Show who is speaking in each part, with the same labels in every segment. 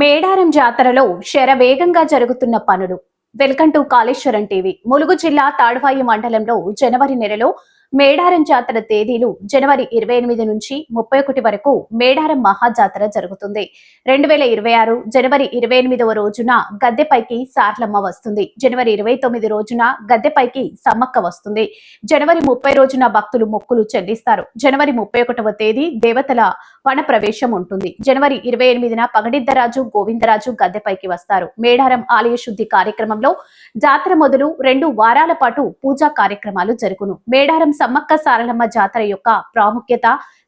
Speaker 1: మేడారం జాతరలో శరవేగంగా జరుగుతున్న పనులు. Welcome to Kaleshwaram TV. Mulugu జిల్లా తాడ్వాయి మండలంలో జనవరి నెలలో మేడారం జాతర తేదీలు జనవరి 28 నుంచి 31 వరకు మేడారం మహాజాతర జరుగుతుంది. 2026 జనవరి 28వ రోజున గద్దెపైకి సార్లమ్మ వస్తుంది. జనవరి 29 రోజున గద్దెపైకి సమ్మక్క వస్తుంది. జనవరి 30 రోజున భక్తులు మొక్కులు చెల్లిస్తారు. జనవరి 31వ తేదీ దేవతల వన ప్రవేశం ఉంటుంది. జనవరి 28న పగడిద్దరాజు గోవిందరాజు గద్దెపైకి వస్తారు. మేడారం ఆలయ శుద్ధి కార్యక్రమంలో జాతర మొదలు 2 వారాల పాటు పూజా కార్యక్రమాలు జరుగును. మేడారం సమ్మక్క సారలమ్మ జాతర యొక్క ప్రాముఖ్యత,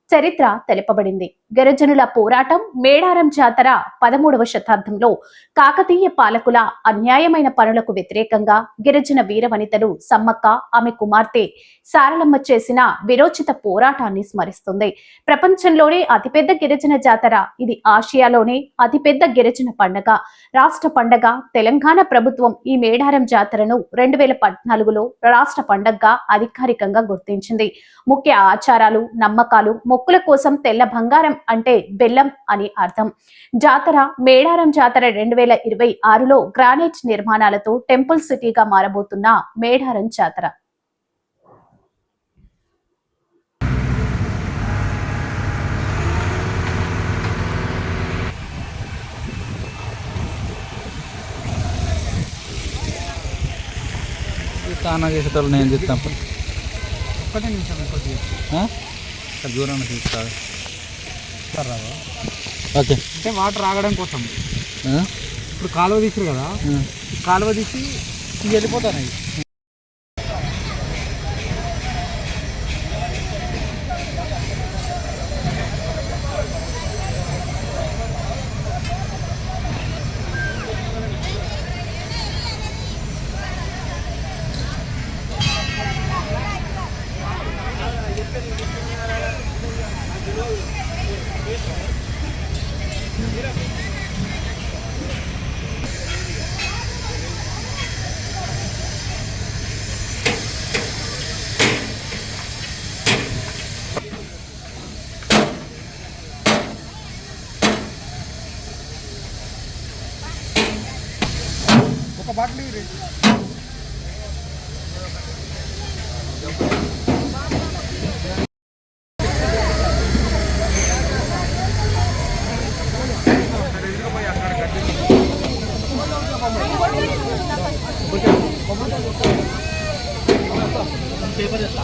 Speaker 1: చరిత్ర తెలుపబడింది. గిరిజనుల పోరాటం. మేడారం జాతర 13వ శతాబ్దంలో కాకతీయ పాలకుల అన్యాయమైన పనులకు వ్యతిరేకంగా గిరిజన వీరవనితలు సమ్మక్క, ఆమె కుమార్తె సారలమ్మ చేసిన విరోచిత పోరాటాన్ని స్మరిస్తుంది. ప్రపంచంలోనే అతిపెద్ద గిరిజన జాతర ఇది. ఆసియాలోనే అతిపెద్ద గిరిజన పండగ, రాష్ట్ర పండగ. తెలంగాణ ప్రభుత్వం ఈ మేడారం జాతరను 2014లో రాష్ట్ర పండగగా అధికారికంగా గుర్తించింది. ముఖ్య ఆచారాలు, నమ్మకాలు. మొక్కుల కోసం తెల్ల బంగారం అంటే బెల్లం అని అర్థం. జాతర. మేడారం జాతర 2026లో గ్రానైట్ నిర్మాణాలతో టెంపుల్ సిటీగా మారబోతున్న మేడారం జాతర.
Speaker 2: స్నానం చేసేటప్పుడు నేను చెప్తాను. ఒక్కటే నిమిషం దూరం తీసుకోవాలి. ఓకే, అంటే వాటర్ ఆగడం కోసం ఇప్పుడు కాలువ తీసారు కదా, కాలువ తీసి వెళ్ళిపోతాను. ఒక బాటిల్ పేపర్ చేస్తా.